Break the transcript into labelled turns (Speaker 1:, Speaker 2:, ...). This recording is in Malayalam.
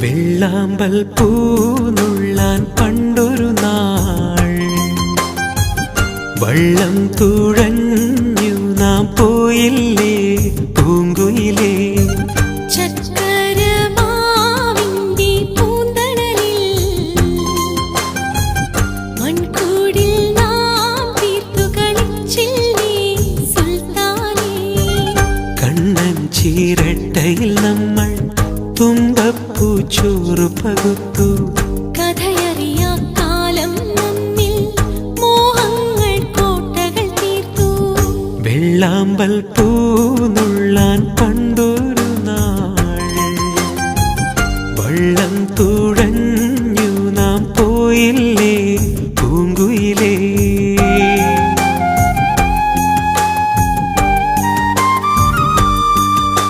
Speaker 1: വെള്ളാമ്പൽ പൂനുള്ളാൻ പണ്ടൊരു നാൾ വള്ളം തുഴഞ്ഞു നാം പോയില്ലേ പൂങ്കുയിലേ.
Speaker 2: ചക്കരമാവിന്റെ പൂന്തണലിൽ മൺകൂടിൽ നാം തീർത്തു കളിച്ചില്ലേ സുൽത്താനേ.
Speaker 1: കണ്ണൻ ചീരട്ടയിൽ നമ്മൾ തുമ്പപ്പൂച്ചോറ് പകുത്തു.
Speaker 2: കഥയറിയാ കാലം നമ്മിൽ മോഹങ്ങൾ കോട്ടകൾ തീർത്തു.
Speaker 1: വെള്ളാമ്പൽ പൂനുള്ളാൻ